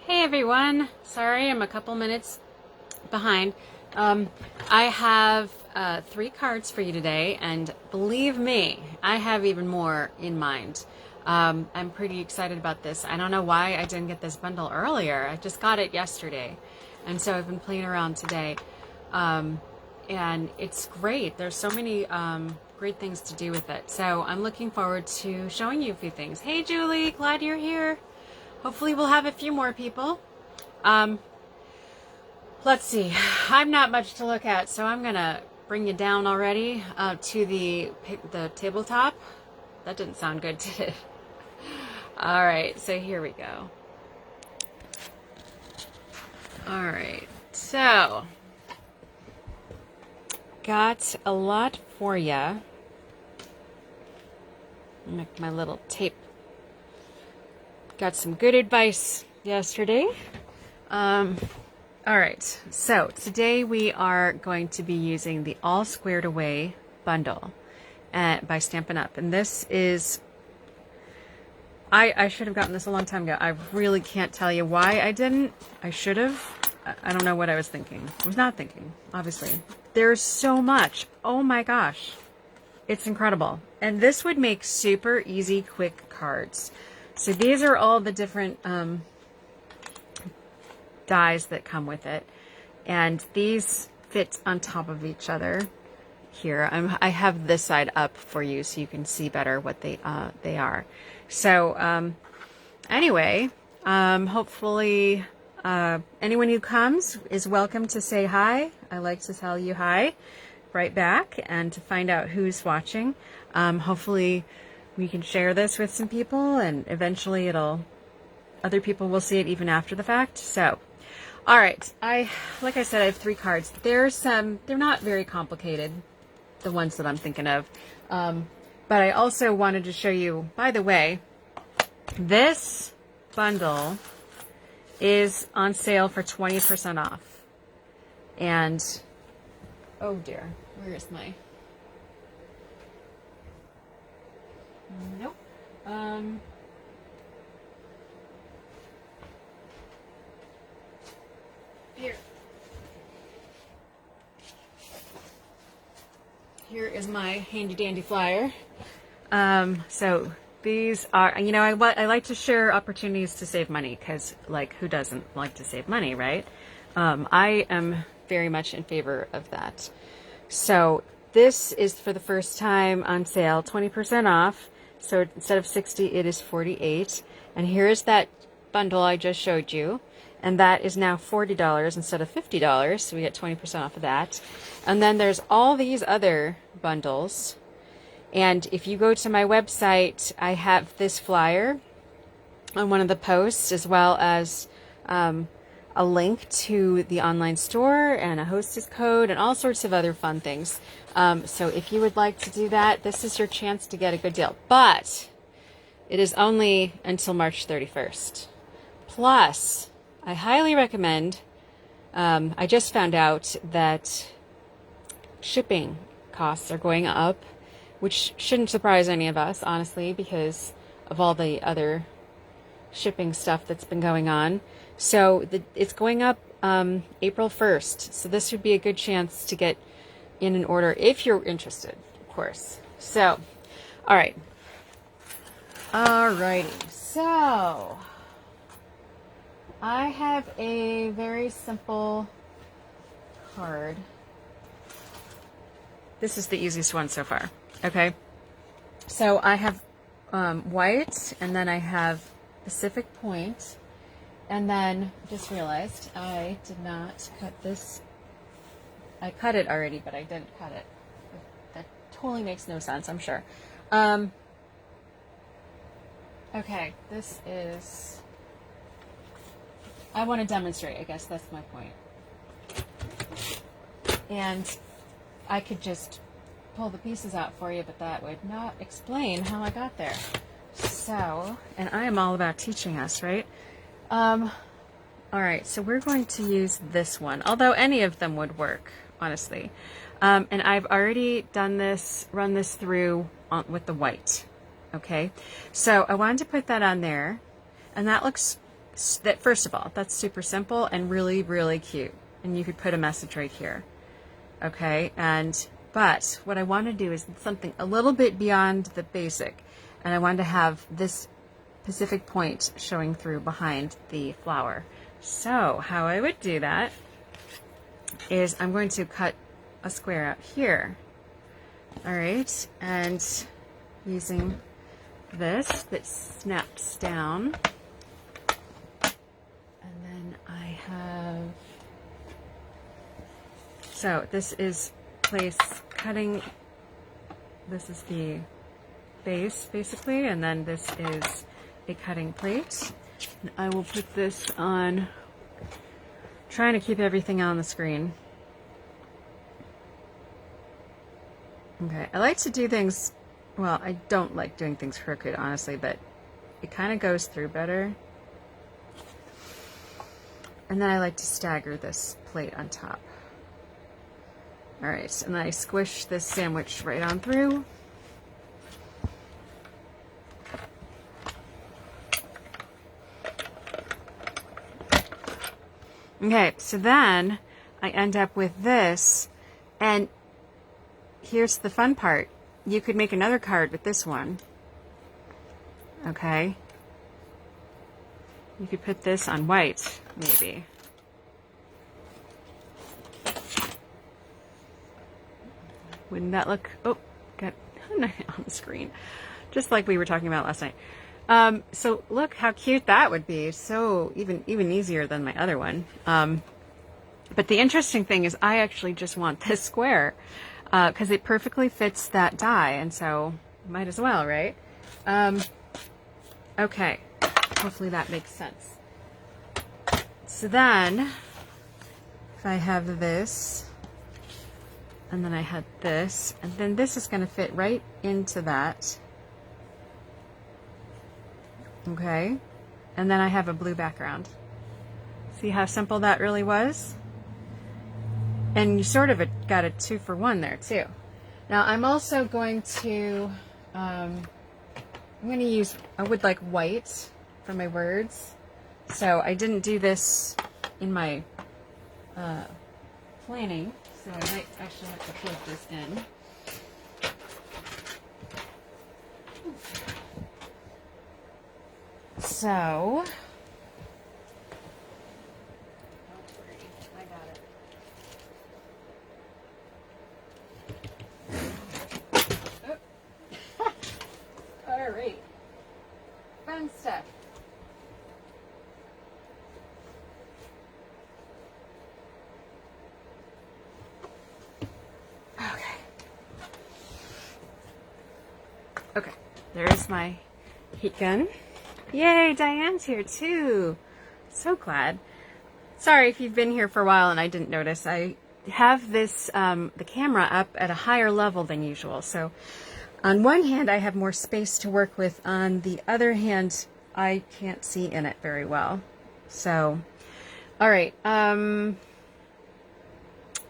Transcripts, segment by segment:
Hey everyone, sorry I'm a couple minutes behind. I have 3 cards for you today, and believe me, I have even more in mind. I'm pretty excited about this. I don't know why I didn't get this bundle earlier. I just got it yesterday, and so I've been playing around today. And it's great. There's so many great things to do with it. So I'm looking forward to showing you a few things. Hey Julie, glad you're here. Hopefully we'll have a few more people. Let's see. I'm not much to look at, so I'm gonna bring you down already to the tabletop. That didn't sound good, did it? All right, so here we go. All right, so got a lot for you. Make my little tape. Got some good advice yesterday. All right, so today we are going to be using the All Squared Away bundle by Stampin' Up. And this is, I should have gotten this a long time ago. I really can't tell you why I didn't. I should have. I don't know what I was thinking. I was not thinking, obviously. There's so much. Oh my gosh. It's incredible. And this would make super easy, quick cards. So these are all the different dies that come with it, and these fit on top of each other here. I have this side up for you so you can see better what they are. So anyway, hopefully anyone who comes is welcome to say hi. I like to tell you hi right back and to find out who's watching. Hopefully we can share this with some people, and eventually other people will see it even after the fact. So, all right. Like I said, I have 3 cards. They're not very complicated, the ones that I'm thinking of. But I also wanted to show you, by the way, this bundle is on sale for 20% off. And, oh dear, where is my... Nope. Here is my handy dandy flyer. So these are, I like to share opportunities to save money, because like, who doesn't like to save money, right? I am very much in favor of that. So this is for the first time on sale, 20% off. So instead of 60, it is 48. And here's that bundle I just showed you. And that is now $40 instead of $50. So we get 20% off of that. And then there's all these other bundles. And if you go to my website, I have this flyer on one of the posts, as well as a link to the online store and a hostess code and all sorts of other fun things. So if you would like to do that, this is your chance to get a good deal. But it is only until March 31st. Plus, I highly recommend, I just found out that shipping costs are going up, which shouldn't surprise any of us, honestly, because of all the other shipping stuff that's been going on. So it's going up April 1st. So this would be a good chance to get in an order if you're interested, of course. So, all right. Alrighty. So I have a very simple card. This is the easiest one so far. Okay. So I have white, and then I have Pacific Point. And then just realized I did not cut this. I cut it already, but I didn't cut it. That totally makes no sense, I'm sure. Okay, this is... I want to demonstrate, I guess that's my point. And I could just pull the pieces out for you, but that would not explain how I got there. So, and I am all about teaching us, right? All right, so we're going to use this one, although any of them would work, honestly. And I've already run this through with the white. Okay, so I wanted to put that on there, and that looks that first of all, that's super simple and really, really cute. And you could put a message right here. Okay, but what I want to do is something a little bit beyond the basic. And I wanted to have this Pacific point showing through behind the flower. So how I would do that is I'm going to cut a square out here. All right, and using this that snaps down. And then I have, so this is place cutting, this is the base basically, and then this is a cutting plate. And I will put this on, trying to keep everything on the screen. Okay, I like to do things, well, I don't like doing things crooked, honestly, but it kind of goes through better. And then I like to stagger this plate on top. All right, and then I squish this sandwich right on through. Okay, so then I end up with this, and here's the fun part. You could make another card with this one. Okay. You could put this on white, maybe. Wouldn't that look, oh, got on the screen. Just like we were talking about last night. So look how cute that would be. So even easier than my other one. But the interesting thing is I actually just want this square because it perfectly fits that die, and so might as well, right? Okay, hopefully that makes sense. So then, if I have this, and then I had this, and then this is going to fit right into that. Okay, and then I have a blue background. See how simple that really was? And you sort of got a 2-for-1 there too. Now I'm also going to, I'm going to use, I would like white for my words. So I didn't do this in my planning, so I might actually have to plug this in. So, I got it. Oh. All right. Fun stuff. Okay. Okay. There's my heat gun. Yay, Diane's here too. So glad. Sorry if you've been here for a while and I didn't notice. I have this, the camera up at a higher level than usual. So on one hand, I have more space to work with. On the other hand, I can't see in it very well. So, all right.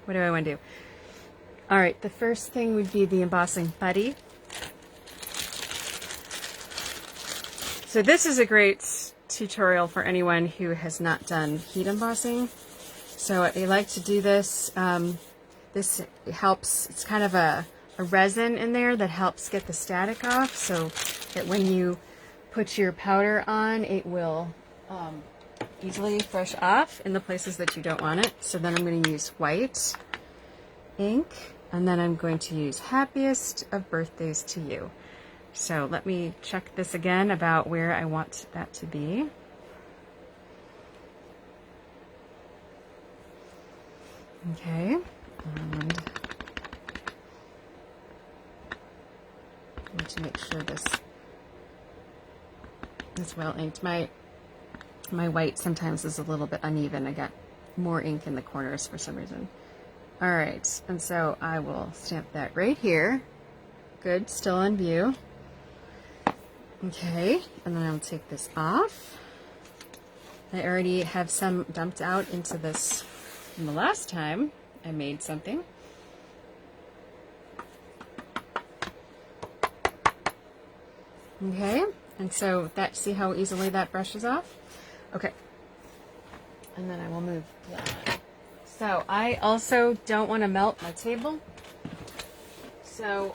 What do I want to do? All right. The first thing would be the embossing buddy. So this is a great tutorial for anyone who has not done heat embossing. So I like to do this. This helps, it's kind of a resin in there that helps get the static off so that when you put your powder on, it will easily brush off in the places that you don't want it. So then I'm going to use white ink, and then I'm going to use Happiest of Birthdays to You. So let me check this again about where I want that to be. Okay, and I need to make sure this is well inked. My white sometimes is a little bit uneven. I got more ink in the corners for some reason. All right, and so I will stamp that right here. Good, still on view. Okay, and then I'll take this off. I already have some dumped out into this from the last time I made something. Okay, and so that, see how easily that brushes off? Okay. And then I will move that. So I also don't want to melt my table. So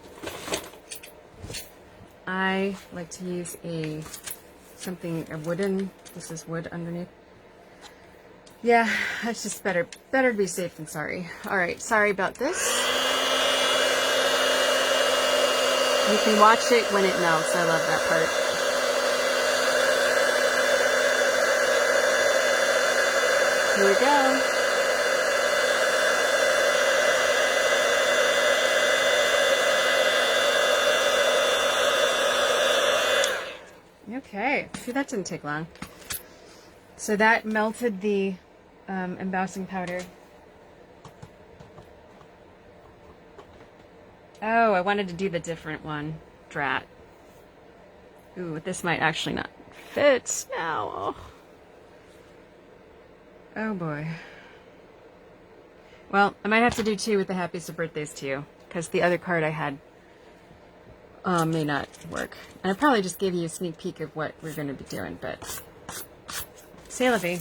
I like to use a wooden, this is wood underneath. Yeah, it's just better to be safe than sorry. All right, sorry about this. You can watch it when it melts. I love that part. Here we go. Okay, see, that didn't take long. So that melted the embossing powder. Oh, I wanted to do the different one. Drat. Ooh, this might actually not fit now. Oh, oh boy. Well, I might have to do two with the happiest of birthdays to you, because the other card I had may not work. And I probably just gave you a sneak peek of what we're going to be doing, but c'est la vie.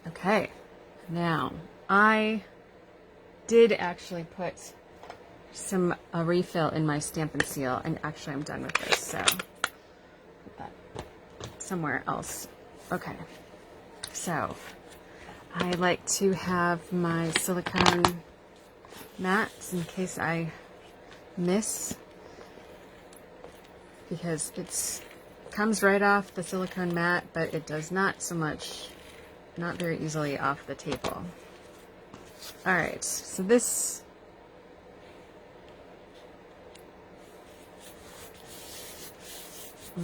Okay, now I did actually put a refill in my Stampin' Seal, and actually I'm done with this, so put that somewhere else. Okay, so I like to have my silicone mats in case I miss, because it comes right off the silicone mat, but it does not very easily off the table. All right, so this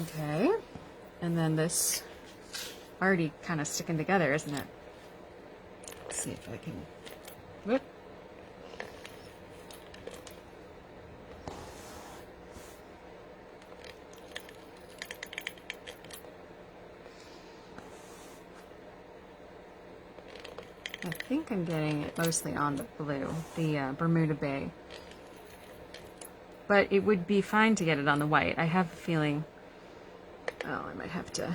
okay, and then this already kind of sticking together, isn't it? Let's see if I can. Whoop. I think I'm getting it mostly on the blue, the Bermuda Bay. But it would be fine to get it on the white. I have a feeling, oh, I might have to.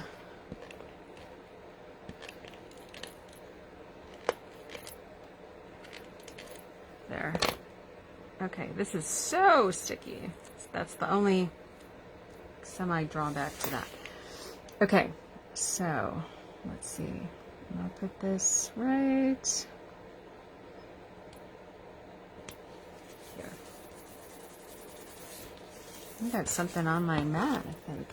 There. Okay, this is so sticky. That's the only semi-drawback to that. Okay, so let's see. I'll put this right here. I got something on my mat, I think.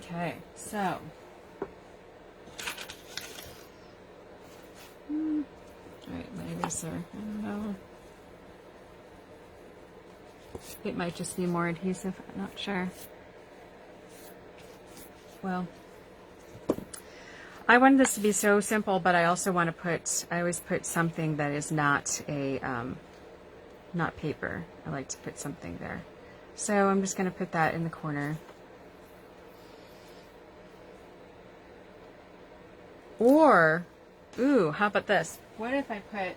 Okay, so all right, my eraser. I don't know. It might just be more adhesive. I'm not sure. Well, I wanted this to be so simple, but I also want to I always put something that is not not paper. I like to put something there. So I'm just going to put that in the corner. Or, ooh, how about this? What if I put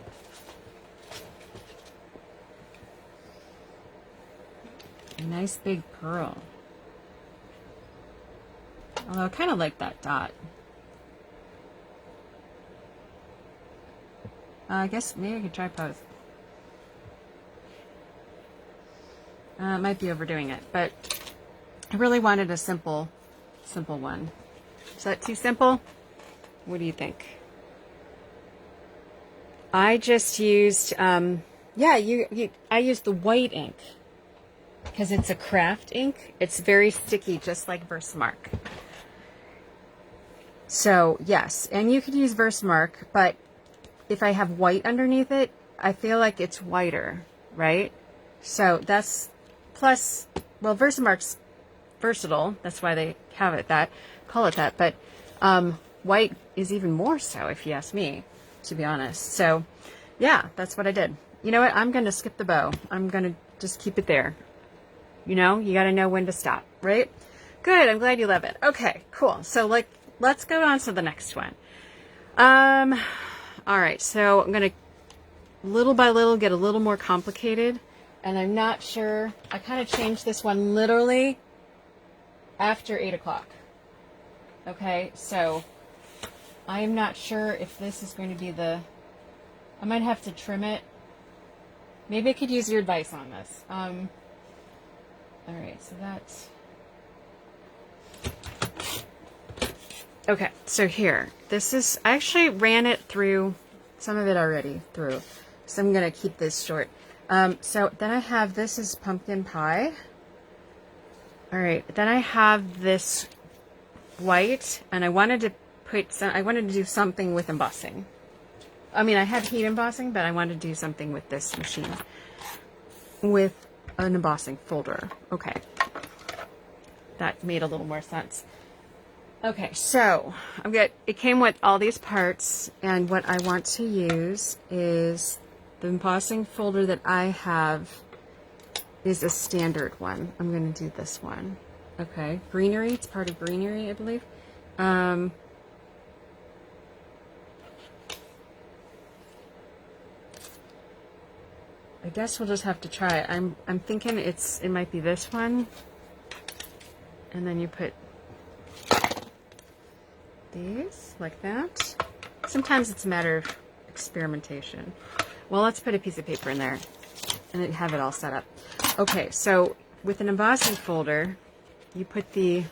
a nice big pearl? Although I kind of like that dot. I guess maybe I could try both. Might be overdoing it, but I really wanted a simple one. Is that too simple? What do you think? I just used, I used the white ink because it's a craft ink. It's very sticky, just like Versamark. So yes, and you could use Versamark, but if I have white underneath it, I feel like it's whiter, right? So that's, plus, well, Versamark's versatile. That's why they have it call it that. But white is even more so, if you ask me, to be honest. So yeah, that's what I did. You know what? I'm going to skip the bow. I'm going to just keep it there. You know, you got to know when to stop, right? Good. I'm glad you love it. Okay, cool. So let's go on to the next one. All right. So I'm going to little by little get a little more complicated And I'm not sure, I kind of changed this one literally after 8 o'clock. Okay, so I am not sure if this is going to be the, I might have to trim it. Maybe I could use your advice on this. Alright, so that's... Okay, so here, this is, I actually ran it through, some of it already through, so I'm going to keep this short. So then I have, this is pumpkin pie. Alright, then I have this white, and I wanted to put some, I wanted to do something with embossing. I mean, I have heat embossing, but I wanted to do something with this machine. With an embossing folder. Okay. That made a little more sense. Okay, so it came with all these parts, and what I want to use is the embossing folder that I have is a standard one. I'm going to do this one. Okay, greenery. It's part of greenery, I believe. I guess we'll just have to try it. I'm thinking it might be this one, and then you put these like that. Sometimes it's a matter of experimentation. Well, let's put a piece of paper in there and then have it all set up. Okay, so with an embossing folder, you put the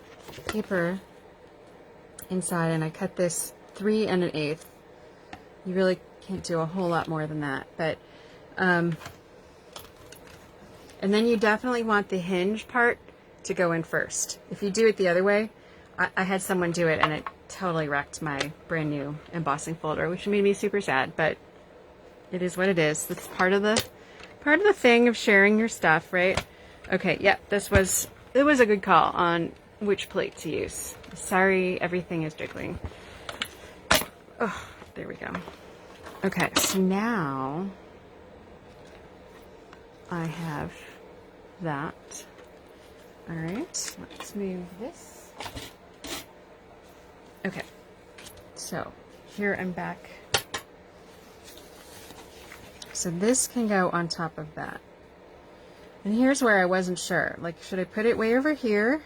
paper inside, and I cut this 3 1/8. You really can't do a whole lot more than that, but and then you definitely want the hinge part to go in first. If you do it the other way, I had someone do it and it totally wrecked my brand new embossing folder, which made me super sad, but it is what it is. It's part of the thing of sharing your stuff, right? Okay, yep, it was a good call on which plate to use. Sorry, everything is jiggling. Oh, there we go. Okay, so now I have that. All right, let's move this. Okay, so here I'm back. So this can go on top of that. And here's where I wasn't sure. Like, should I put it way over here?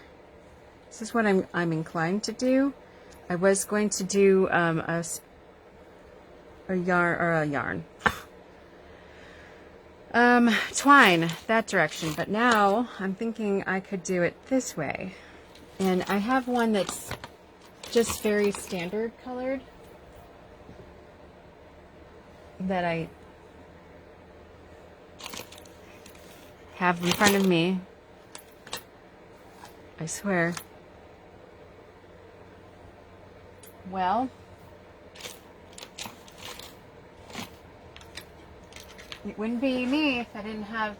This is what I'm inclined to do. I was going to do a yarn. Twine that direction, but now I'm thinking I could do it this way. And I have one that's just very standard colored that I have in front of me. I swear. Well, it wouldn't be me if I didn't have,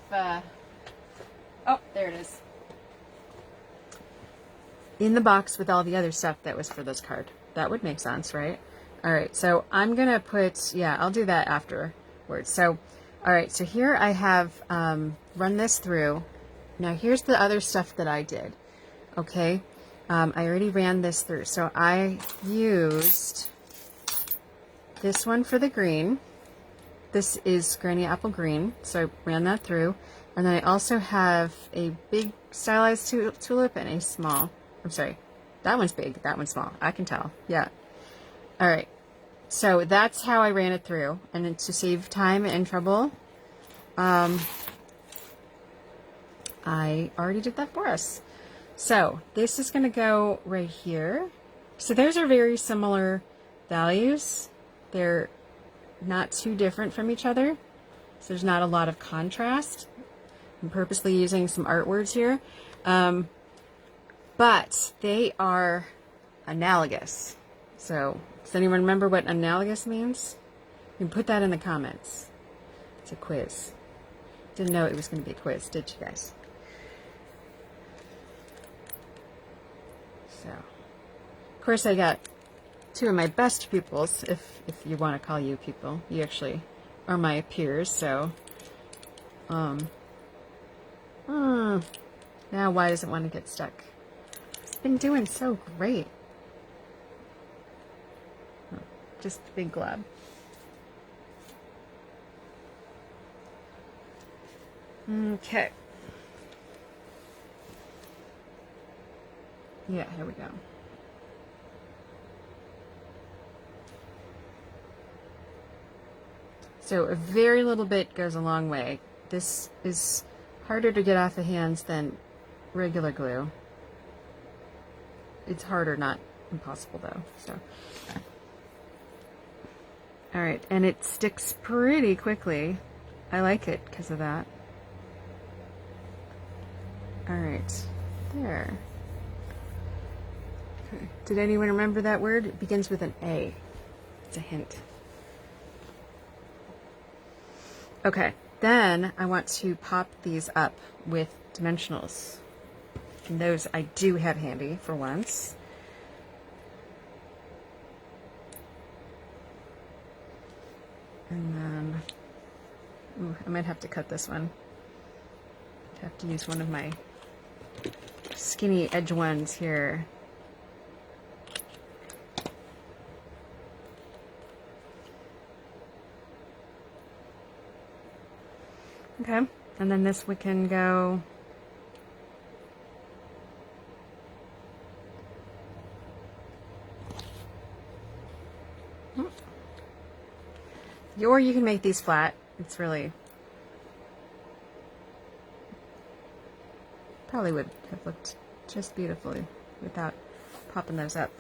oh, there it is. In the box with all the other stuff that was for this card. That would make sense, right? All right, so I'm going to put, yeah, I'll do that afterwards. So, all right, so here I have run this through. Now, here's the other stuff that I did, okay? I already ran this through. So I used this one for the green. This is Granny Apple Green, so I ran that through. And then I also have a big stylized tulip and a small. I'm sorry, that one's big, that one's small. I can tell, yeah. All right, so that's how I ran it through. And then to save time and trouble, I already did that for us. So this is going to go right here. So those are very similar values. They're not too different from each other. So there's not a lot of contrast. I'm purposely using some art words here. But they are analogous. So does anyone remember what analogous means? You can put that in the comments. It's a quiz. Didn't know it was going to be a quiz, did you guys? So, of course, I got two of my best pupils, if you want to call you people. You actually are my peers, so now why does it want to get stuck? It's been doing so great. Oh, just a big glob. Okay. Yeah, here we go. So a very little bit goes a long way. This is harder to get off the hands than regular glue. It's harder, not impossible though. So, all right, and it sticks pretty quickly. I like it because of that. All right, there. Okay. Did anyone remember that word? It begins with an A. It's a hint. Okay, then I want to pop these up with dimensionals. And those I do have handy for once. And then, ooh, I might have to cut this one. I have to use one of my skinny edge ones here. Okay, and then this we can go or you can make these flat. It's really probably would have looked just beautifully without popping those up.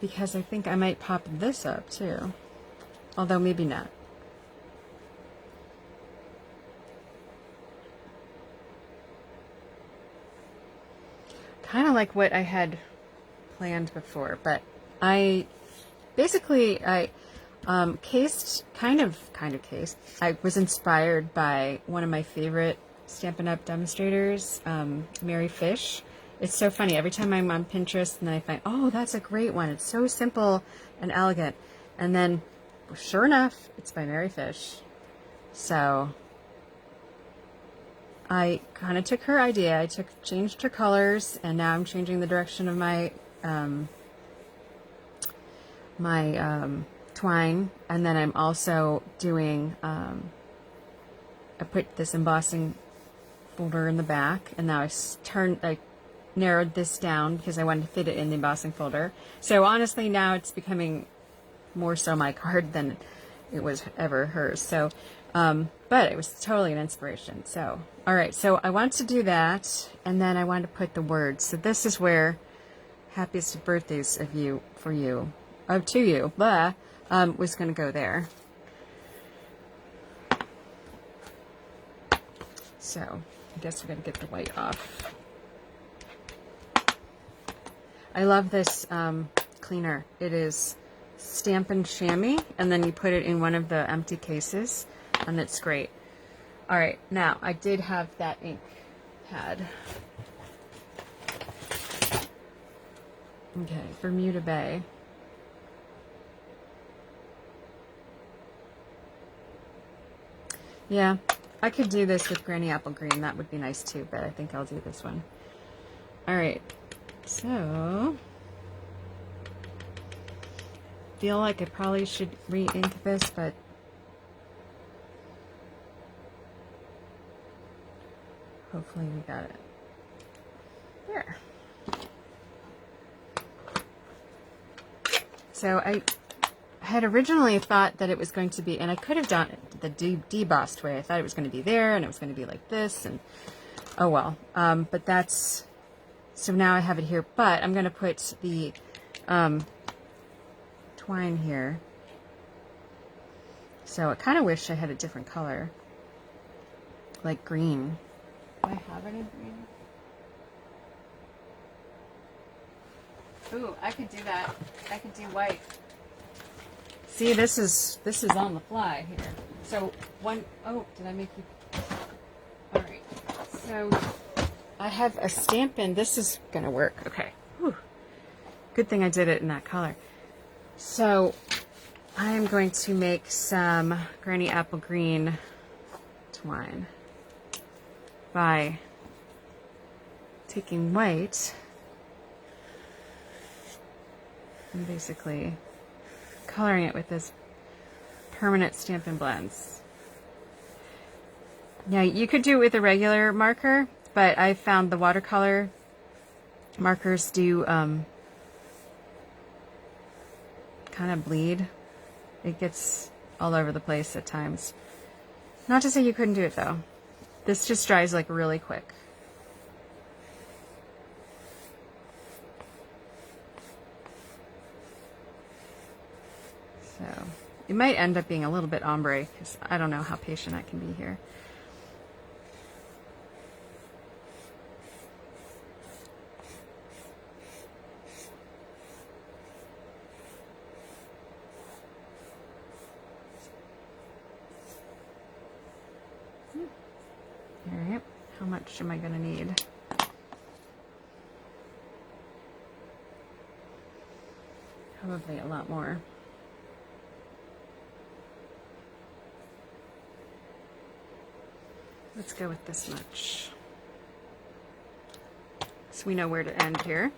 Because I think I might pop this up too, although maybe not. Kind of like what I had planned before, but I cased, kind of cased. I was inspired by one of my favorite Stampin' Up! Demonstrators, Mary Fish. It's so funny. Every time I'm on Pinterest and then I find, oh, that's a great one. It's so simple and elegant. And then, sure enough, it's by Mary Fish. So I kind of took her idea. Changed her colors, and now I'm changing the direction of my twine. And then I'm also doing, I put this embossing folder in the back, and now I narrowed this down because I wanted to fit it in the embossing folder. So honestly, now it's becoming more so my card than it was ever hers. So, but it was totally an inspiration. So, all right. So I want to do that, and then I want to put the words. So this is where happiest of birthdays to you, blah, was going to go there. So I guess we're going to get the white off. I love this cleaner. It is Stampin' Chamois, and then you put it in one of the empty cases, and it's great. All right, now I did have that ink pad. Okay, Bermuda Bay. Yeah, I could do this with Granny Apple Green. That would be nice too, but I think I'll do this one. All right, so feel like I probably should re-ink this, but hopefully we got it. There. So I had originally thought that it was going to be, and I could have done it the debossed way. I thought it was going to be there, and it was going to be like this, and oh well. But that's, so now I have it here, but I'm going to put the twine here. So I kind of wish I had a different color, like green. Do I have any green? Ooh, I could do that. I could do white. See, this is on the fly here. So oh, did I make you? All right. So I have a Stampin'. This is gonna work. Okay. Whew. Good thing I did it in that color. So I am going to make some Granny Apple Green twine by taking white and basically coloring it with this permanent Stampin' Blends. Yeah, you could do it with a regular marker, but I found the watercolor markers do kind of bleed. It gets all over the place at times. Not to say you couldn't do it though. This just dries like really quick. So it might end up being a little bit ombre because I don't know how patient I can be here. All right, how much am I going to need? Probably a lot more. Let's go with this much. So we know where to end here.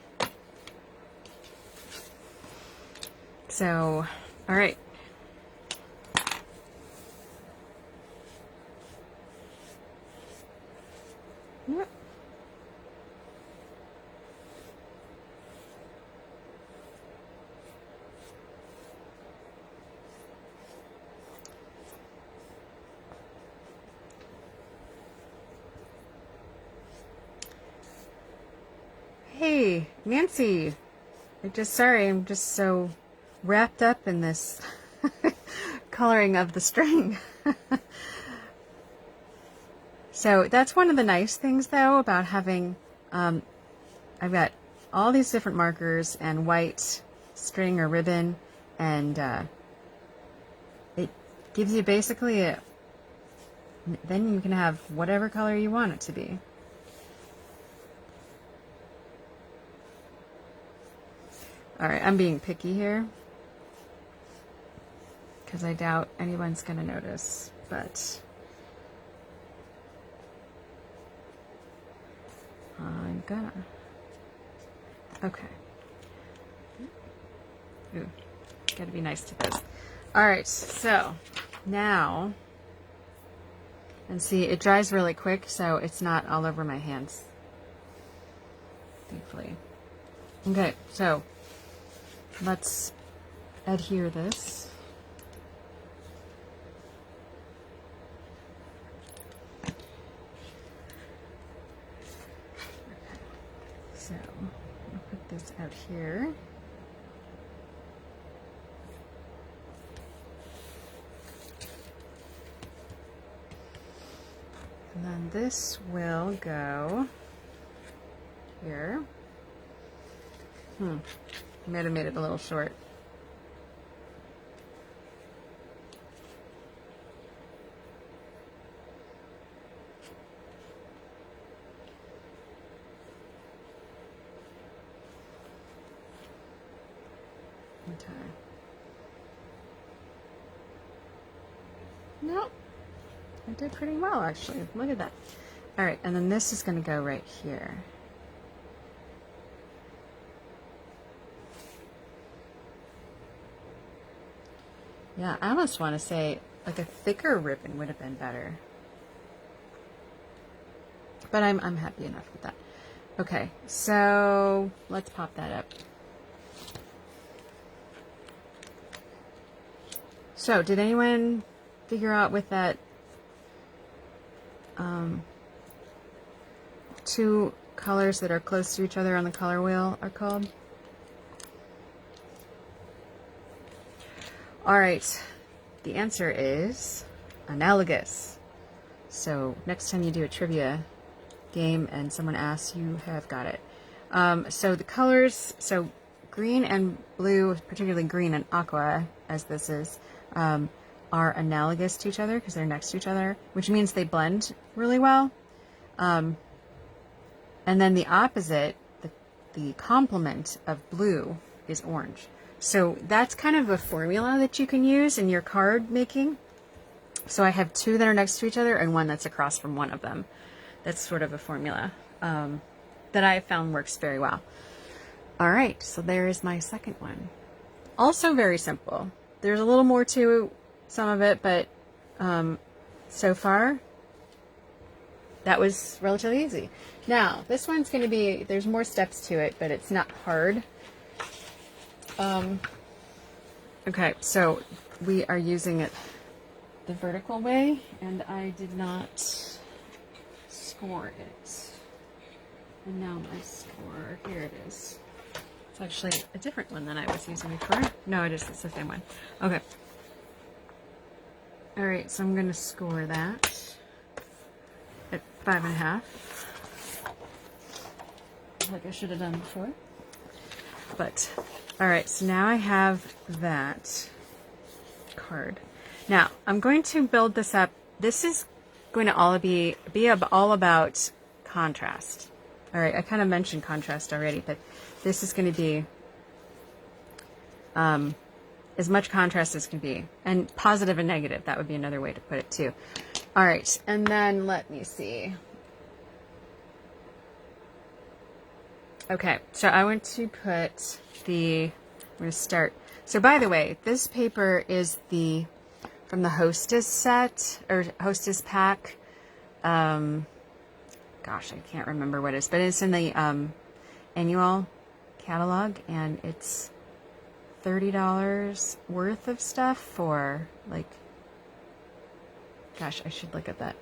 So, all right. Yep. Hey, Nancy. I'm just so wrapped up in this coloring of the string. So that's one of the nice things though about having, I've got all these different markers and white string or ribbon, and it gives you basically then you can have whatever color you want it to be. All right, I'm being picky here because I doubt anyone's going to notice, but I'm gonna. Okay. Ooh, gotta be nice to this. All right, so now, and see, it dries really quick, so it's not all over my hands, thankfully. Okay, so let's adhere this. So I'll put this out here. And then this will go here. I might have made it a little short. Okay. Nope. I did pretty well, actually. Look at that. All right, and then this is going to go right here. Yeah, I almost want to say like a thicker ribbon would have been better. But I'm happy enough with that. Okay, so let's pop that up. So, did anyone figure out what that two colors that are close to each other on the color wheel are called? All right, the answer is analogous. So next time you do a trivia game and someone asks, you have got it. So the colors, so green and blue, particularly green and aqua, as this is, are analogous to each other because they're next to each other, which means they blend really well. And then the opposite, the complement of blue is orange. So that's kind of a formula that you can use in your card making. So I have two that are next to each other and one that's across from one of them. That's sort of a formula that I have found works very well. All right, so there is my second one. Also very simple. There's a little more to some of it, but so far that was relatively easy. Now, this one's going to be, there's more steps to it, but it's not hard. Okay, so we are using it the vertical way, and I did not score it. And now my score, here it is. It's actually a different one than I was using before. No, it's the same one. Okay. All right, so I'm going to score that at 5.5. Like I should have done before. But, all right, so now I have that card. Now, I'm going to build this up. This is going to all be all about contrast. All right, I kind of mentioned contrast already, but this is going to be as much contrast as can be. And positive and negative, that would be another way to put it too. All right, and then let me see. Okay, so I want to put I'm going to start. So by the way, this paper is from the Hostess set, or Hostess pack. Gosh, I can't remember what it is, but it's in the annual catalog, and it's $30 worth of stuff for, like, gosh, I should look at that.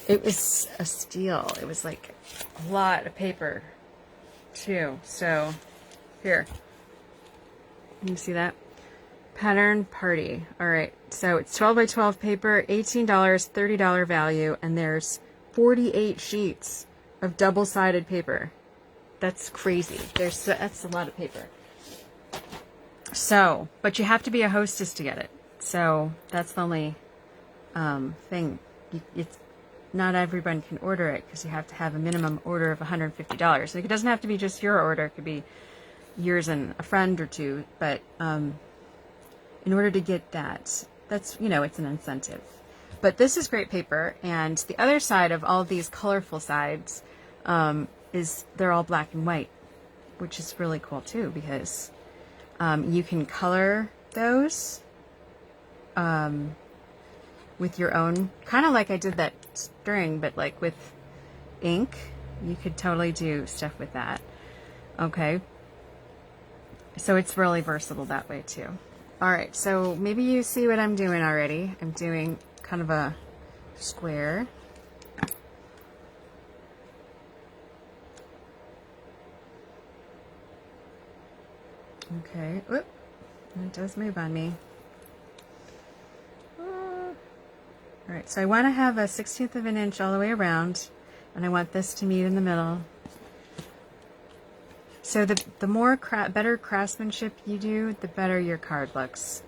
It was a steal. It was like a lot of paper too. So here, can you see that? Pattern Party. All right, so it's 12 by 12 paper, $18, $30 value, and there's 48 sheets of double-sided paper. That's crazy. That's a lot of paper. So, but you have to be a hostess to get it. So that's the only thing. It's not everyone can order it because you have to have a minimum order of $150. Like, it doesn't have to be just your order. It could be yours and a friend or two. But in order to get that, that's, it's an incentive. But this is great paper. And the other side of all of these colorful sides is they're all black and white, which is really cool too, because you can color those with your own, kind of like I did that string, but like with ink. You could totally do stuff with that. Okay. So it's really versatile that way too. All right, so maybe you see what I'm doing already. I'm doing kind of a square. Okay, whoop, it does move on me. All right, so I want to have a 1/16 of an inch all the way around, and I want this to meet in the middle. So the more better craftsmanship you do, the better your card looks.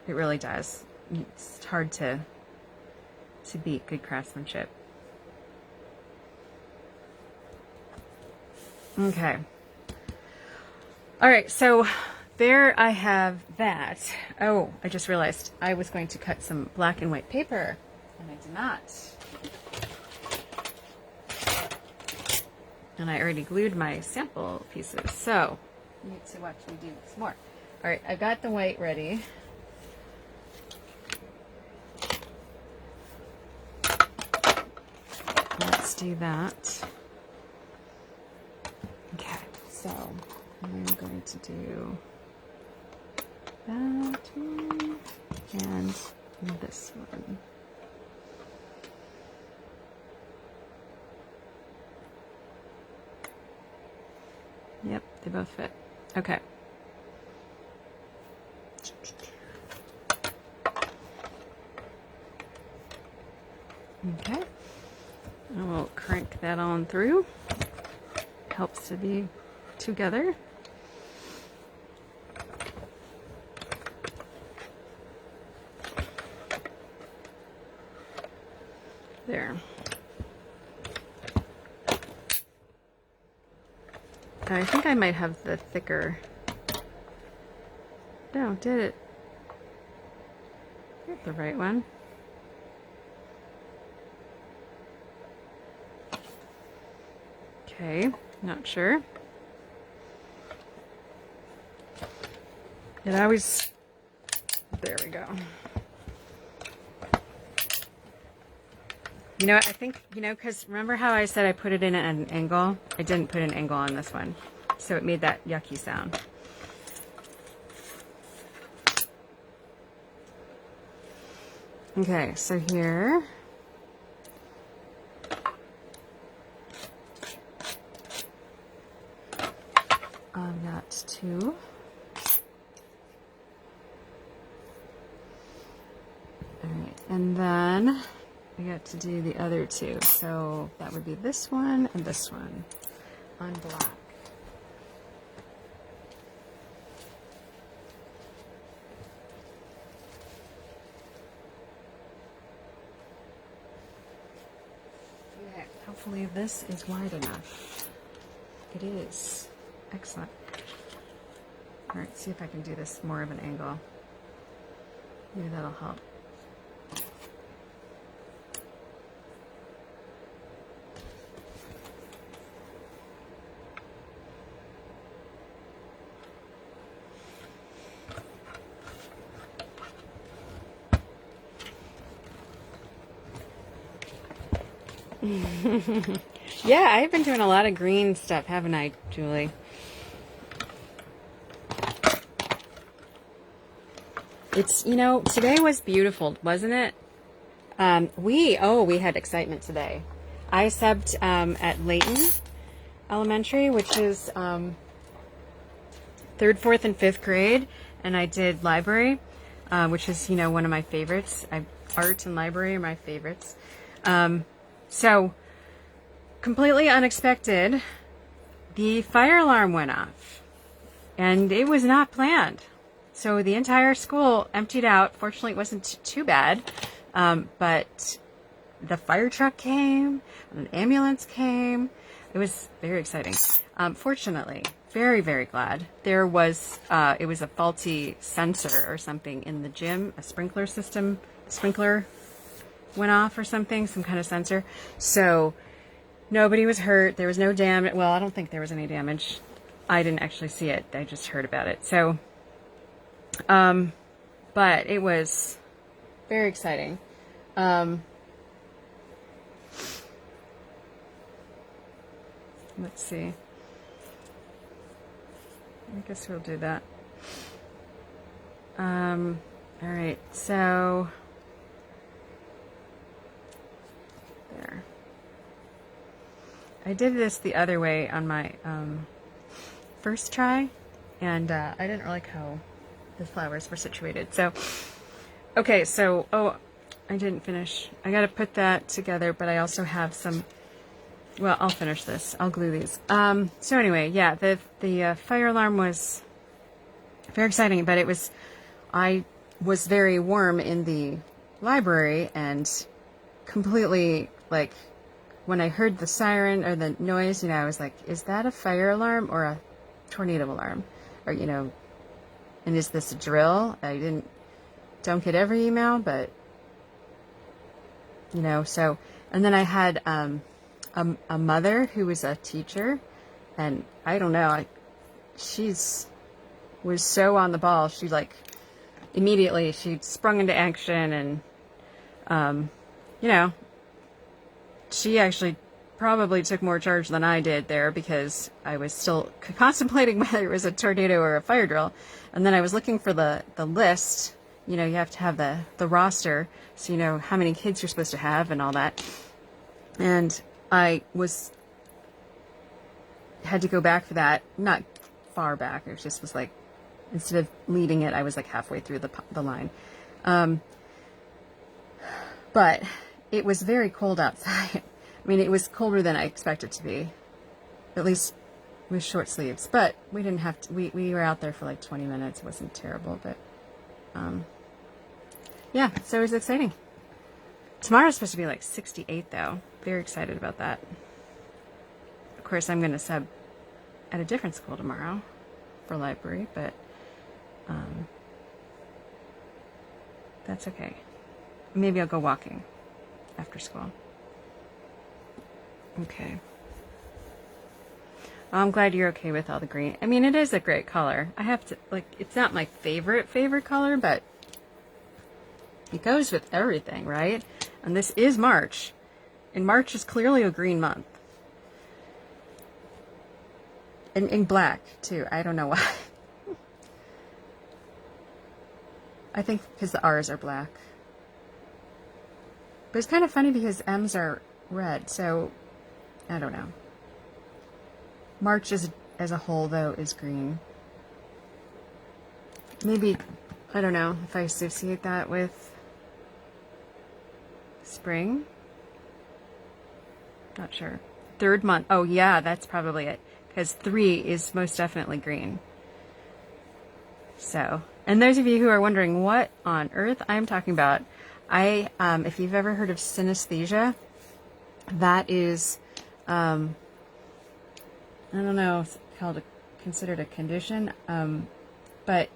It really does. It's hard to beat good craftsmanship. Okay. All right, so there I have that. Oh, I just realized I was going to cut some black and white paper, and I did not. And I already glued my sample pieces, so you need to watch me do this more. All right, I've got the white ready. Let's do that. Okay, so I'm going to do that one and this one. Yep, they both fit. Okay. Okay. And we'll crank that on through. Helps to be together. There. I think I might have the thicker. No, did it? Get the right one. Okay, not sure. It always, there we go. You know what, I think, you know, because remember how I said I put it in at an angle? I didn't put an angle on this one. So it made that yucky sound. Okay, so here. I've got 2. Alright, and then I got to do the other 2. So that would be this one and this one on black. Okay, hopefully this is wide enough. It is. Excellent. Alright, see if I can do this more of an angle. Maybe that'll help. Yeah, I've been doing a lot of green stuff, haven't I, Julie? It's, you know, today was beautiful, wasn't it? We had excitement today. I subbed at Layton Elementary, which is 3rd, 4th, and 5th grade, and I did library, which is, you know, one of my favorites. Art and library are my favorites. So, completely unexpected, the fire alarm went off, and it was not planned. So the entire school emptied out. Fortunately, it wasn't too bad, but the fire truck came, an ambulance came. It was very exciting. Fortunately, very, very glad. There was, it was a faulty sensor or something in the gym, a sprinkler went off or something, some kind of sensor. So nobody was hurt. There was no damage. Well, I don't think there was any damage. I didn't actually see it. I just heard about it. So, but it was very exciting. Let's see. I guess we'll do that. All right. So there. I did this the other way on my first try, and I didn't like how the flowers were situated. So, okay, so, I didn't finish. I got to put that together, but I also have some, well, I'll finish this. I'll glue these. So anyway, yeah, the fire alarm was very exciting, but I was very warm in the library and completely, like, when I heard the siren or the noise, you know, I was like, is that a fire alarm or a tornado alarm? Or, you know, and is this a drill? Don't get every email, but, you know, so, and then I had a mother who was a teacher, and I don't know, was so on the ball. She, like, immediately, she sprung into action, and, you know, she actually probably took more charge than I did there, because I was still contemplating whether it was a tornado or a fire drill. And then I was looking for the list. You know, you have to have the roster, so you know how many kids you're supposed to have and all that. And I had to go back for that, not far back. It just was like, instead of leading it, I was like halfway through the line. But it was very cold outside. I mean, it was colder than I expected it to be, at least with short sleeves. But we didn't have to, we were out there for like 20 minutes. It wasn't terrible, but yeah, so it was exciting. Tomorrow's supposed to be like 68 though. Very excited about that. Of course, I'm going to sub at a different school tomorrow for library, but that's okay. Maybe I'll go walking after school. Okay. I'm glad you're okay with all the green. I mean, it is a great color. I have to, like, it's not my favorite color, but it goes with everything, right? And this is March. And March is clearly a green month. And in black, too. I don't know why. I think because the R's are black. But it's kind of funny because M's are red, so I don't know. March as a whole, though, is green. Maybe, I don't know, if I associate that with spring. Not sure. Third month. Oh, yeah, that's probably it. Because 3 is most definitely green. So, and those of you who are wondering what on earth I'm talking about, if you've ever heard of synesthesia, that is, I don't know if it's considered a condition, but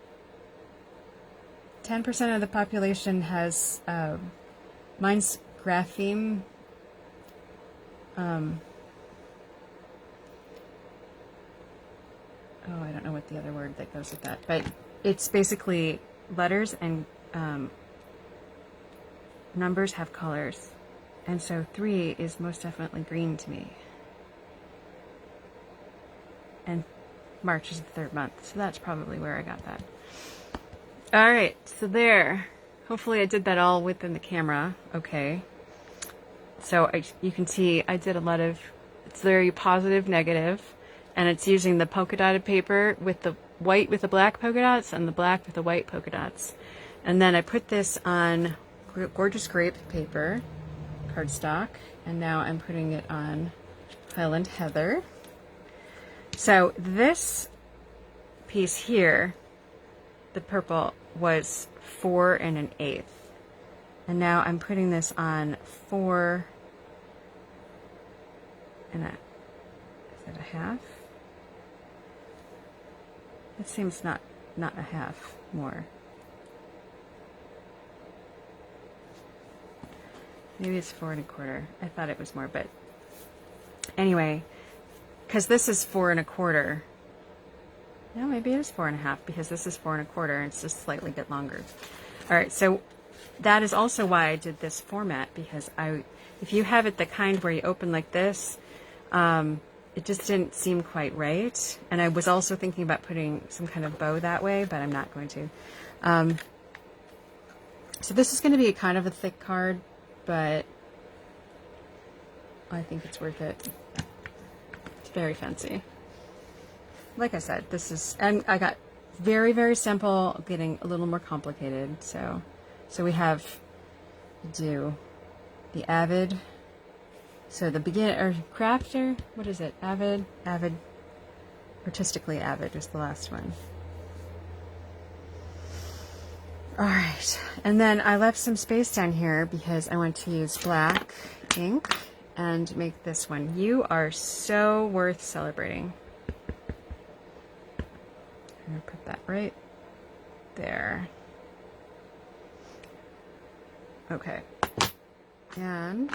10% of the population has, mine's grapheme, oh, I don't know what the other word that goes with that, but it's basically letters and numbers have colors. And so 3 is most definitely green to me. And March is the 3rd month, so that's probably where I got that. All right, so there. Hopefully I did that all within the camera. Okay. So you can see I did a lot of, it's very positive, negative. And it's using the polka dotted paper with the white with the black polka dots and the black with the white polka dots. And then I put this on gorgeous grape paper, cardstock, and now I'm putting it on Highland Heather. So this piece here, the purple, was 4 1/8. And now I'm putting this on 4 1/2. Is it a half? It seems not a half more. Maybe it's 4 1/4. I thought it was more, but anyway, because this is 4 1/4. No, maybe it is 4 1/2 because this is 4 1/4 and it's just slightly bit longer. All right, so that is also why I did this format, because if you have it the kind where you open like this, it just didn't seem quite right. And I was also thinking about putting some kind of bow that way, but I'm not going to. So this is going to be kind of a thick card, but I think it's worth it. It's very fancy. Like I said, this is, and I got very, very simple, getting a little more complicated. So we have do the avid. So the beginner, or crafter, what is it? Avid, artistically avid is the last one. All right, and then I left some space down here because I want to use black ink and make this one. You are so worth celebrating. I'm gonna put that right there. Okay, and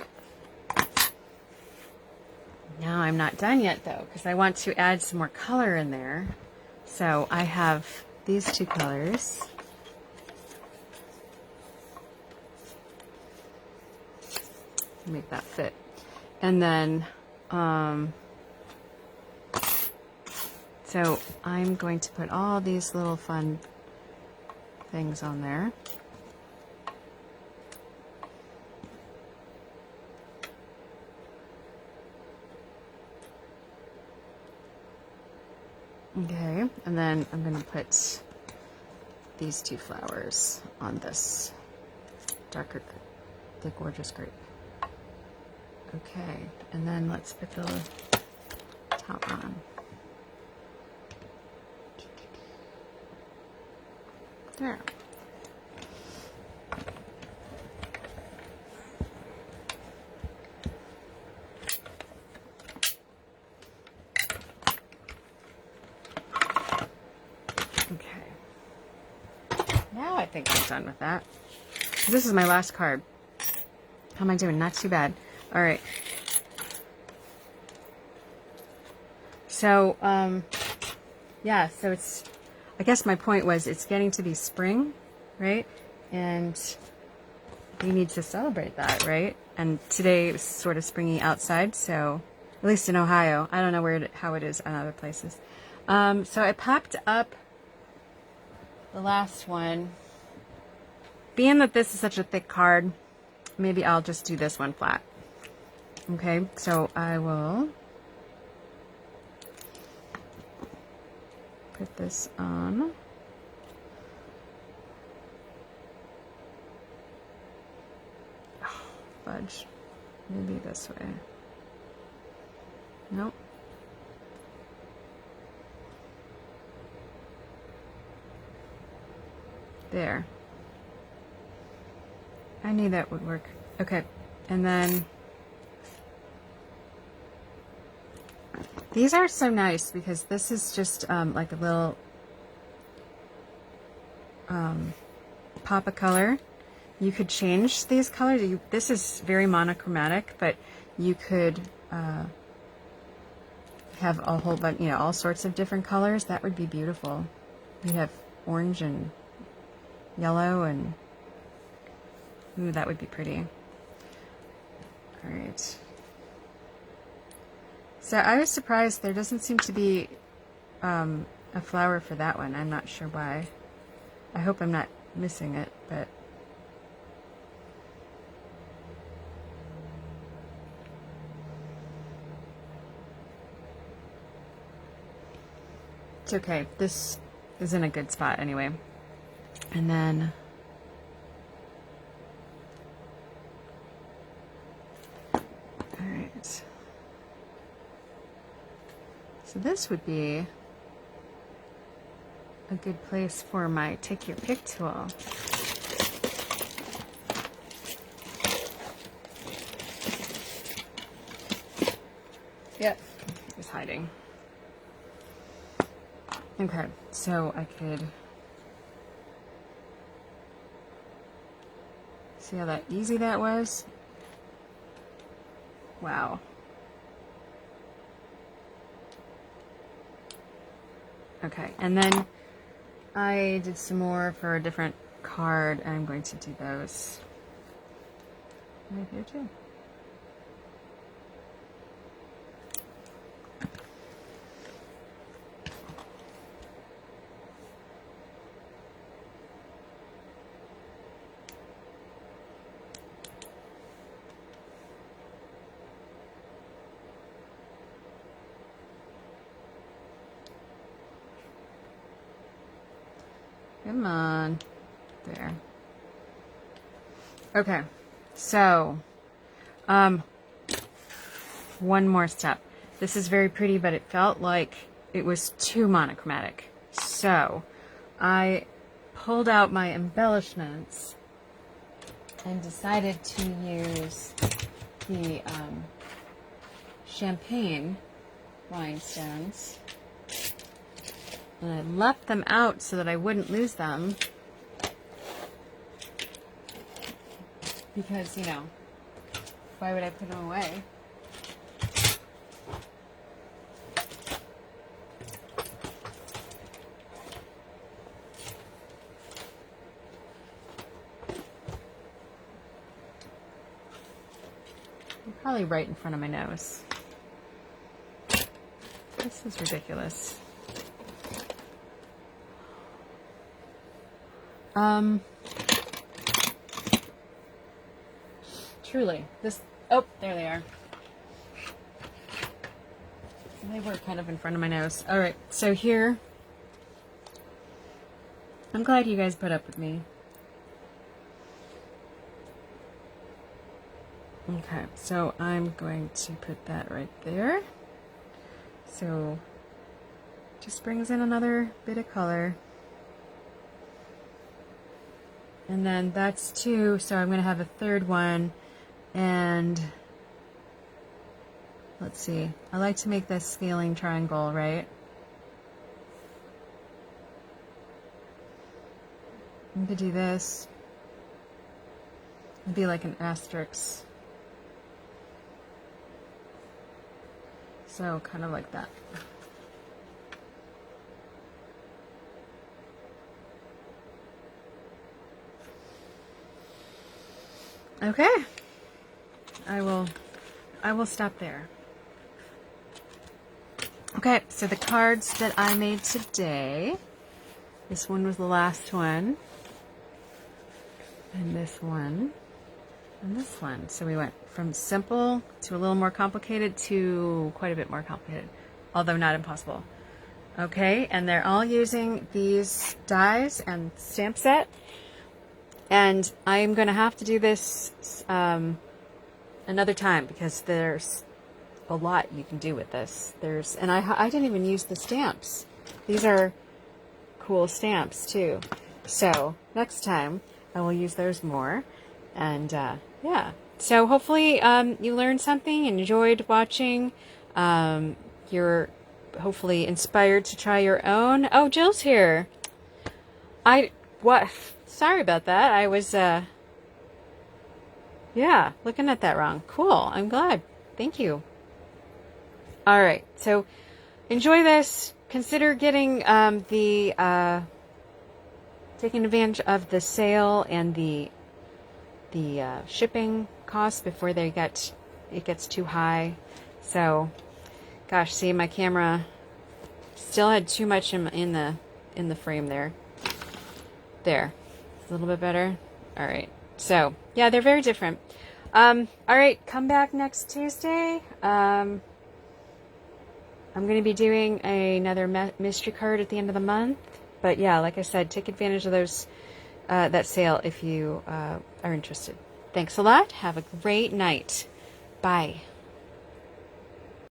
now I'm not done yet though, because I want to add some more color in there. So I have these 2 colors. Make that fit. And then, so I'm going to put all these little fun things on there. Okay, and then I'm going to put these 2 flowers on this darker, the gorgeous grape. Okay, and then let's put the top on. There. Now I think I'm done with that. This is my last card. How am I doing? Not too bad. All right. So, yeah, so it's, I guess my point was it's getting to be spring, right? And we need to celebrate that, right? and today it was sort of springy outside, so at least in Ohio. I don't know how it is in other places. So I popped up the last one. Being that this is such a thick card, maybe I'll just do this one flat. Okay, so I will put this on. Oh, fudge. Maybe this way. Nope. There. I knew that would work. Okay, and then these are so nice because this is just like a little pop of color. You could change these colors. This is very monochromatic, but you could have a whole bunch, all sorts of different colors. That would be beautiful. You have orange and yellow and ooh, that would be pretty. All right. So I was surprised there doesn't seem to be a flower for that one. I'm not sure why. I hope I'm not missing it, but it's okay. This is in a good spot anyway. And then so this would be a good place for my take your pick tool. Yep, it's hiding. Okay, so I could see how that easy that was. Wow. Okay, and then I did some more for a different card, and I'm going to do those right here too. Come on. There. Okay. So, one more step. This is very pretty, but it felt like it was too monochromatic. So, I pulled out my embellishments and decided to use the champagne rhinestones. And I left them out so that I wouldn't lose them. Because, why would I put them away? They're probably right in front of my nose. This is ridiculous. Truly, oh, there they are. They were kind of in front of my nose. All right, so here, I'm glad you guys put up with me. Okay, so I'm going to put that right there. So, just brings in another bit of color. And then that's 2, so I'm going to have a third one. And let's see, I like to make this scaling triangle, right? I'm going to do this. It'd be like an asterisk. So kind of like that. Okay. I will stop there. Okay, so the cards that I made today, this one was the last one, and this one, and this one. So we went from simple to a little more complicated to quite a bit more complicated, although not impossible. Okay, and they're all using these dies and stamp set, and I'm going to have to do this another time because there's a lot you can do with this. And I didn't even use the stamps. These are cool stamps too. So next time I will use those more. And yeah. So hopefully you learned something and enjoyed watching. You're hopefully inspired to try your own. Oh, Jill's here. Sorry about that. I was yeah, looking at that wrong. Cool. I'm glad. Thank you. All right, so enjoy this. Consider getting taking advantage of the sale and the shipping costs before it gets too high. So, gosh, see, my camera still had too much in the frame there. There, a little bit better. All right, so yeah, they're very different. All right, come back next Tuesday. I'm going to be doing another mystery card at the end of the month. But yeah, like I said, take advantage of that sale if you are interested. Thanks a lot. Have a great night. Bye.